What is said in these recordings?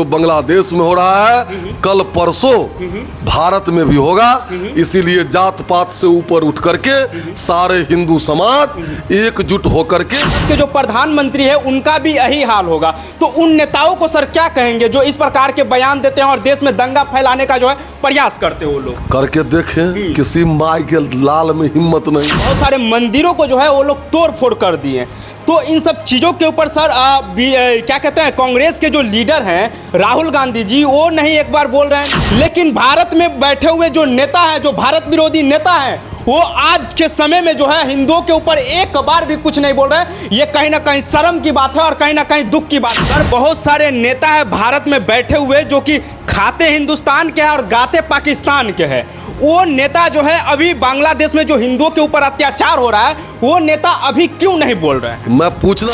बांग्लादेश में हो रहा है कल परसों भारत में भी होगा। इसीलिए जात पात से ऊपर उठ करके सारे हिंदू समाज एकजुट होकर के जो प्रधानमंत्री है उनका भी यही हाल होगा। तो उन नेताओं को सर क्या कहेंगे जो इस प्रकार के बयान देते हैं और देश में दंगा फैलाने का जो है प्रयास करते हैं? वो लोग करके देखें किसी माई के लाल में हिम्मत नहीं। बहुत सारे मंदिरों को जो है वो लोग तोड़ फोड़ कर दिए। तो इन सब चीज़ों के ऊपर सर क्या कहते हैं, कांग्रेस के जो लीडर हैं राहुल गांधी जी, वो नहीं एक बार बोल रहे हैं, लेकिन भारत में बैठे हुए जो नेता हैं, जो भारत विरोधी नेता हैं, वो आज के समय में जो है हिंदुओं के ऊपर एक बार भी कुछ नहीं बोल रहे। ये कहीं ना कहीं शर्म की बात है और कहीं ना कहीं दुख की बात है। सर बहुत सारे नेता है भारत में बैठे हुए जो कि खाते हिंदुस्तान के हैं और गाते पाकिस्तान के हैं। वो नेता जो है अभी बांग्लादेश में जो हिंदुओं के ऊपर अत्याचार हो रहा है, वो नेता अभी क्यों नहीं बोल रहे हैं? मैं पूछना।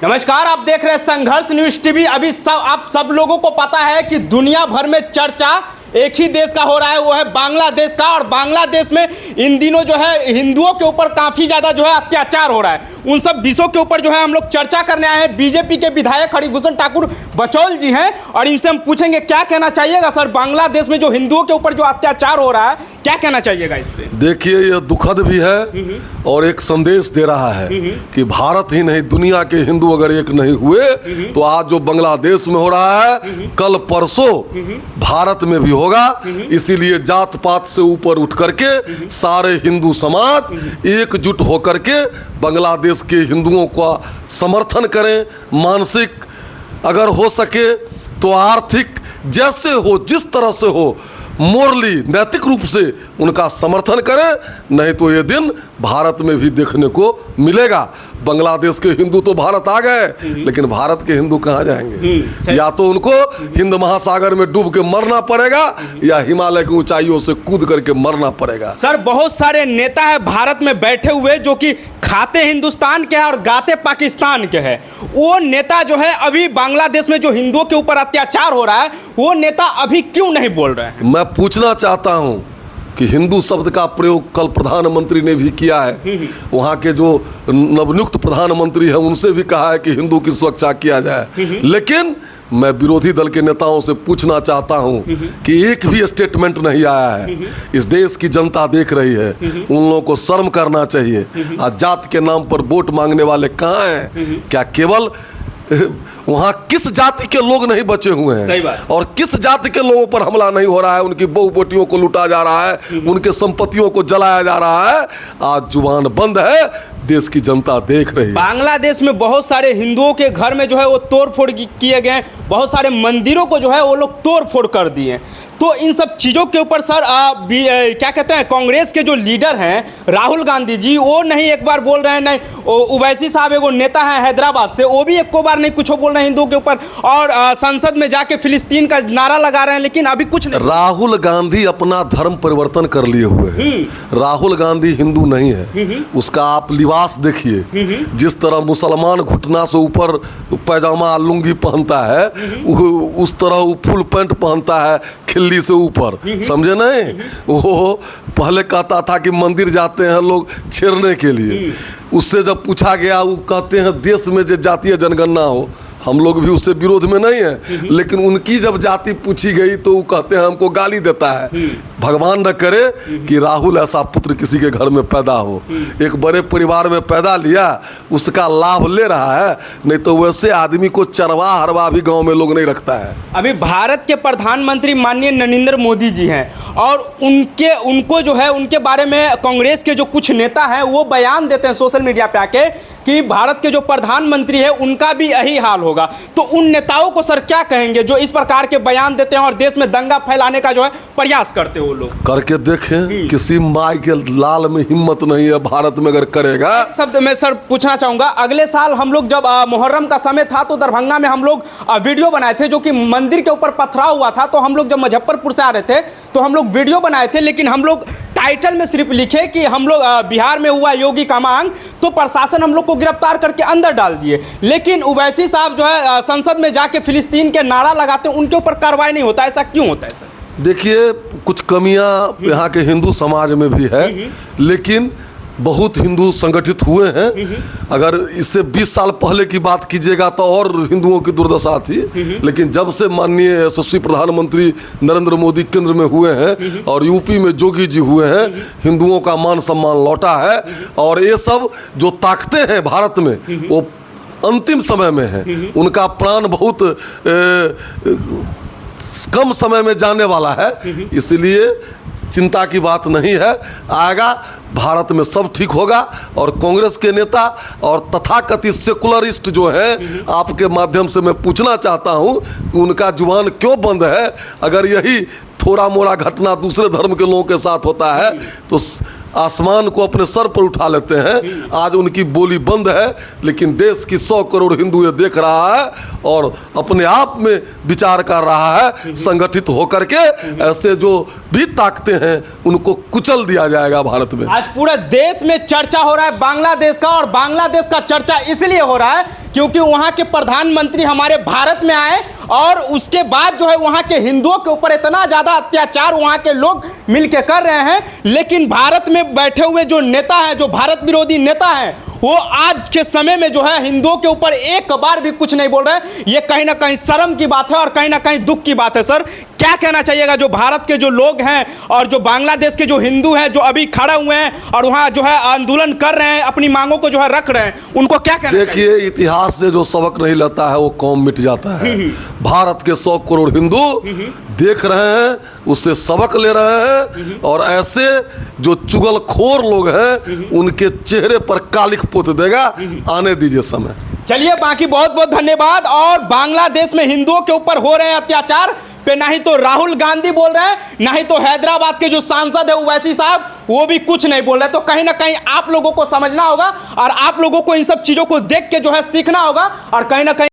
नमस्कार, आप देख रहे हैं संघर्ष न्यूज टीवी। अभी आप सब लोगों को पता है कि दुनिया भर में चर्चा एक ही देश का हो रहा है, वो है बांग्लादेश का। और बांग्लादेश में इन दिनों जो है हिंदुओं के ऊपर काफ़ी ज़्यादा जो है अत्याचार हो रहा है। उन सब विषयों के ऊपर जो है हम लोग चर्चा करने आए हैं। बीजेपी के विधायक हरिभूषण ठाकुर बचौल जी हैं और इनसे हम पूछेंगे क्या कहना चाहिएगा सर, बांग्लादेश में जो हिंदुओं के ऊपर जो अत्याचार हो रहा है, क्या कहना चाहिएगा इस पर? देखिए, ये दुखद भी है और एक संदेश दे रहा है कि भारत ही नहीं दुनिया के हिंदू अगर एक नहीं हुए तो आज जो बांग्लादेश में हो रहा है कल परसों भारत में भी होगा। इसीलिए जात पात से ऊपर उठ करके सारे हिंदू समाज एकजुट होकर के बांग्लादेश के हिंदुओं का समर्थन करें। मानसिक अगर हो सके तो आर्थिक, जैसे हो जिस तरह से हो, मोरली नैतिक रूप से उनका समर्थन करें। नहीं तो ये दिन भारत में भी देखने को मिलेगा। बांग्लादेश के हिंदू तो भारत आ गए, लेकिन भारत के हिंदू कहाँ जाएंगे? या तो उनको हिंद महासागर में डूब के मरना पड़ेगा या हिमालय की ऊंचाइयों से कूद करके मरना पड़ेगा। सर बहुत सारे नेता है भारत में बैठे हुए जो कि खाते हिंदुस्तान के हैं और गाते पाकिस्तान के हैं। वो नेता जो है अभी बांग्लादेश में जो हिंदुओं के ऊपर अत्याचार हो रहा है, वो नेता अभी क्यों नहीं बोल रहे हैं? मैं पूछना चाहता हूं कि हिंदू शब्द का प्रयोग कल प्रधानमंत्री ने भी किया है। वहाँ के जो नवनियुक्त प्रधानमंत्री हैं उनसे भी कहा है कि हिंदू की सुरक्षा किया जाए। लेकिन मैं विरोधी दल के नेताओं से पूछना चाहता हूं कि एक भी स्टेटमेंट नहीं आया है। इस देश की जनता देख रही है, उन लोगों को शर्म करना चाहिए। आज जात के नाम पर वोट मांगने वाले कहाँ हैं? क्या केवल वहाँ किस जाति के लोग नहीं बचे हुए हैं? सही बात। और किस जाति के लोगों पर हमला नहीं हो रहा है? उनकी बहु बेटियों को लूटा जा रहा है, उनके संपत्तियों को जलाया जा रहा है। आज जुबान बंद है, देश की जनता देख रही है। बांग्लादेश में बहुत सारे हिंदुओं के घर में जो है वो तोड़ फोड़ किए गए, बहुत सारे मंदिरों को जो है वो लोग तोड़ फोड़ कर दिए। तो इन सब चीज़ों के ऊपर सर क्या कहते हैं, कांग्रेस के जो लीडर हैं राहुल गांधी जी, वो नहीं एक बार बोल रहे हैं। नहीं ओवैसी साहब एगो नेता हैं हैदराबाद से, वो भी एक बार नहीं कुछ बोल रहे हैं हिंदुओं के ऊपर। और संसद में जाके फिलिस्तीन का नारा लगा रहे हैं, लेकिन अभी कुछ नहीं। राहुल गांधी अपना धर्म परिवर्तन कर लिए हुए हैं। राहुल गांधी हिंदू नहीं है। उसका आप लिबास देखिए, जिस तरह मुसलमान घुटना से ऊपर पैजामा लुंगी पहनता है, उस तरह वो फुल पैंट पहनता है खिल्ली से ऊपर, समझे नहीं? वो पहले कहता था कि मंदिर जाते हैं लोग छेड़ने के लिए। उससे जब पूछा गया, वो कहते हैं देश में जो जातीय जनगणना हो, हम लोग भी उससे विरोध में नहीं है, लेकिन उनकी जब जाति पूछी गई तो वो कहते हैं हमको गाली देता है। भगवान न करे कि राहुल ऐसा पुत्र किसी के घर में पैदा हो। एक बड़े परिवार में पैदा लिया, उसका लाभ ले रहा है। नहीं तो वैसे आदमी को चरवा हरवा भी गांव में लोग नहीं रखता है। अभी भारत के प्रधानमंत्री माननीय नरेंद्र मोदी जी हैं और उनको जो है उनके बारे में कांग्रेस के जो कुछ नेता हैं वो बयान देते हैं सोशल मीडिया पे आके कि भारत के जो प्रधानमंत्री है उनका भी यही हाल होगा। तो उन नेताओं को सर क्या कहेंगे जो इस प्रकार के बयान देते हैं और देश में दंगा फैलाने का जो है प्रयास करते हैं? वो लोग करके देखें किसी माई के लाल में हिम्मत नहीं है भारत में अगर करेगा। शब्द में सर पूछना चाहूंगा, अगले साल हम लोग जब मुहर्रम का समय था तो दरभंगा में हम लोग वीडियो बनाए थे जो कि मंदिर के ऊपर पथराव हुआ था। तो हम लोग जब मुजफ्फरपुर से आ रहे थे तो हम लोग वीडियो बनाए थे, लेकिन हम लोग टाइटल में सिर्फ लिखे कि हम लोग बिहार में हुआ योगी का मांग, तो प्रशासन हम लोग को गिरफ्तार करके अंदर डाल दिए। लेकिन ओवैसी साहब जो है संसद में जाके फिलिस्तीन के नारा लगाते हैं, उनके ऊपर कार्रवाई नहीं होता। ऐसा क्यों होता है सर? देखिए, कुछ कमियां यहाँ के हिंदू समाज में भी है, लेकिन बहुत हिंदू संगठित हुए हैं। अगर इससे 20 साल पहले की बात कीजिएगा तो और हिंदुओं की दुर्दशा थी, लेकिन जब से माननीय यशस्वी प्रधानमंत्री नरेंद्र मोदी केंद्र में हुए हैं और यूपी में जोगी जी हुए हैं, हिंदुओं का मान सम्मान लौटा है। और ये सब जो ताकतें हैं भारत में वो अंतिम समय में है, उनका प्राण बहुत कम समय में जाने वाला है। इसलिए चिंता की बात नहीं है, आएगा भारत में सब ठीक होगा। और कांग्रेस के नेता और तथाकथित सेकुलरिस्ट जो हैं, आपके माध्यम से मैं पूछना चाहता हूं कि उनका जुबान क्यों बंद है? अगर यही थोड़ा मोड़ा घटना दूसरे धर्म के लोगों के साथ होता है तो आसमान को अपने सर पर उठा लेते हैं। आज उनकी बोली बंद है, लेकिन देश की 100 करोड़ हिंदू ये देख रहा है और अपने आप में विचार कर रहा है, संगठित होकर के ऐसे जो भी ताकतें हैं उनको कुचल दिया जाएगा भारत में। आज पूरे देश में चर्चा हो रहा है बांग्लादेश का, और बांग्लादेश का चर्चा इसलिए हो रहा है क्योंकि वहां के प्रधानमंत्री हमारे भारत में आए और उसके बाद जो है वहां के हिंदुओं के ऊपर इतना ज्यादा अत्याचार वहां के लोग मिलकर कर रहे हैं। लेकिन भारत में बैठे हुए जो नेता हैं, जो भारत विरोधी नेता हैं, वो आज के समय में जो है हिंदुओं के ऊपर एक बार भी कुछ नहीं बोल रहे। ये कहीं ना कहीं शर्म की बात है और कहीं ना कहीं दुख की बात है। सर, क्या कहना चाहिएगा जो भारत के जो लोग हैं और जो बांग्लादेश के जो हिंदू हैं जो अभी खड़े हुए हैं और वहां जो है आंदोलन कर रहे हैं, अपनी मांगों को जो है रख रहे हैं, उनको क्या कहना चाहिए? देखिए, इतिहास से जो सबक नहीं लेता है वो कौम मिट जाता है। भारत के 100 करोड़ हिंदू देख रहे हैं, उससे सबक ले रहे हैं, और ऐसे जो चुगलखोर लोग हैं उनके चेहरे पर कालिख पोत देगा। आने दीजिए समय। चलिए, बाकी बहुत बहुत धन्यवाद। और बांग्लादेश में हिंदुओं के ऊपर हो रहे हैं अत्याचार पे ना ही तो राहुल गांधी बोल रहे हैं, ना ही तो हैदराबाद के जो सांसद है ओवैसी साहब वो भी कुछ नहीं बोल रहे। तो कहीं ना कहीं आप लोगों को समझना होगा और आप लोगों को इन सब चीजों को देख के जो है सीखना होगा और कहीं ना कहीं